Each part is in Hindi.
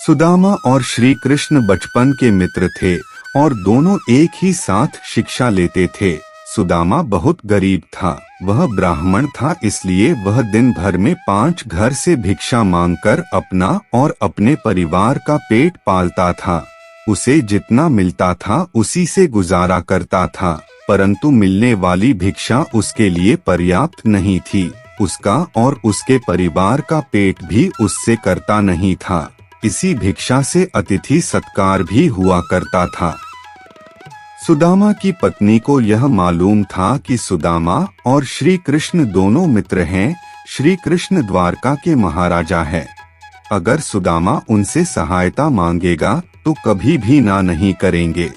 सुदामा और श्री कृष्ण बचपन के मित्र थे और दोनों एक ही साथ शिक्षा लेते थे। सुदामा बहुत गरीब था, वह ब्राह्मण था, इसलिए वह दिन भर में 5 घर से भिक्षा मांगकर अपना और अपने परिवार का पेट पालता था। उसे जितना मिलता था उसी से गुजारा करता था, परंतु मिलने वाली भिक्षा उसके लिए पर्याप्त नहीं थी। उसका और उसके परिवार का पेट भी उससे करता नहीं था। इसी भिक्षा से अतिथि सत्कार भी हुआ करता था। सुदामा की पत्नी को यह मालूम था कि सुदामा और श्री कृष्ण दोनों मित्र हैं। श्री कृष्ण द्वारका के महाराजा है। अगर सुदामा उनसे सहायता मांगेगा तो कभी भी ना नहीं करेंगे।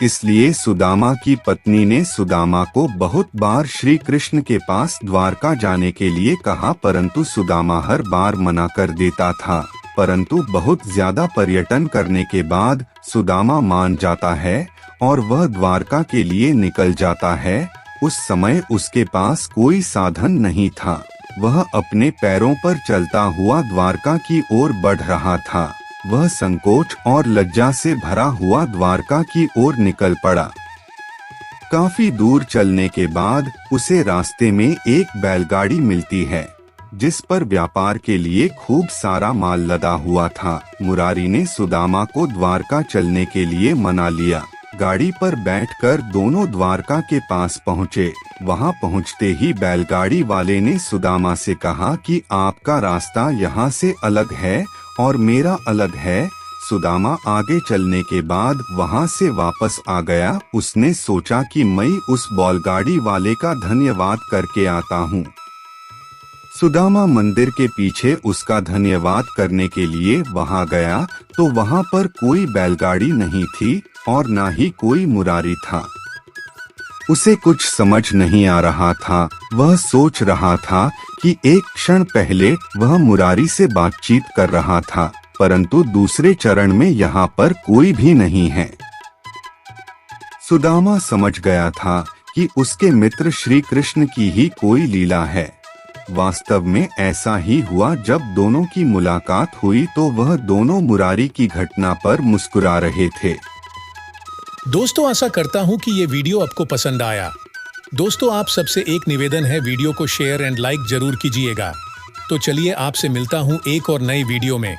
इसलिए सुदामा की पत्नी ने सुदामा को बहुत बार श्री कृष्ण के पास द्वारका जाने के लिए कहा, परंतु सुदामा हर बार मना कर देता था। परंतु बहुत ज्यादा पर्यटन करने के बाद सुदामा मान जाता है और वह द्वारका के लिए निकल जाता है। उस समय उसके पास कोई साधन नहीं था। वह अपने पैरों पर चलता हुआ द्वारका की ओर बढ़ रहा था। वह संकोच और लज्जा से भरा हुआ द्वारका की ओर निकल पड़ा। काफी दूर चलने के बाद उसे रास्ते में एक बैलगाड़ी मिलती है, जिस पर व्यापार के लिए खूब सारा माल लदा हुआ था। मुरारी ने सुदामा को द्वारका चलने के लिए मना लिया। गाड़ी पर बैठकर दोनों द्वारका के पास पहुँचे। वहां पहुँचते ही बैलगाड़ी वाले ने सुदामा से कहा कि आपका रास्ता यहाँ से अलग है और मेरा अलग है। सुदामा आगे चलने के बाद वहां से वापस आ गया। उसने सोचा कि मैं उस बैलगाड़ी वाले का धन्यवाद करके आता हूँ। सुदामा मंदिर के पीछे उसका धन्यवाद करने के लिए वहां गया तो वहां पर कोई बैलगाड़ी नहीं थी और ना ही कोई मुरारी था। उसे कुछ समझ नहीं आ रहा था। वह सोच रहा था कि एक क्षण पहले वह मुरारी से बातचीत कर रहा था, परंतु दूसरे चरण में यहाँ पर कोई भी नहीं है। सुदामा समझ गया था कि उसके मित्र श्री कृष्ण की ही कोई लीला है। वास्तव में ऐसा ही हुआ। जब दोनों की मुलाकात हुई तो वह दोनों मुरारी की घटना पर मुस्कुरा रहे थे। दोस्तों, आशा करता हूं कि ये वीडियो आपको पसंद आया। दोस्तों, आप सबसे एक निवेदन है, वीडियो को शेयर एंड लाइक जरूर कीजिएगा। तो चलिए आपसे मिलता हूं एक और नई वीडियो में।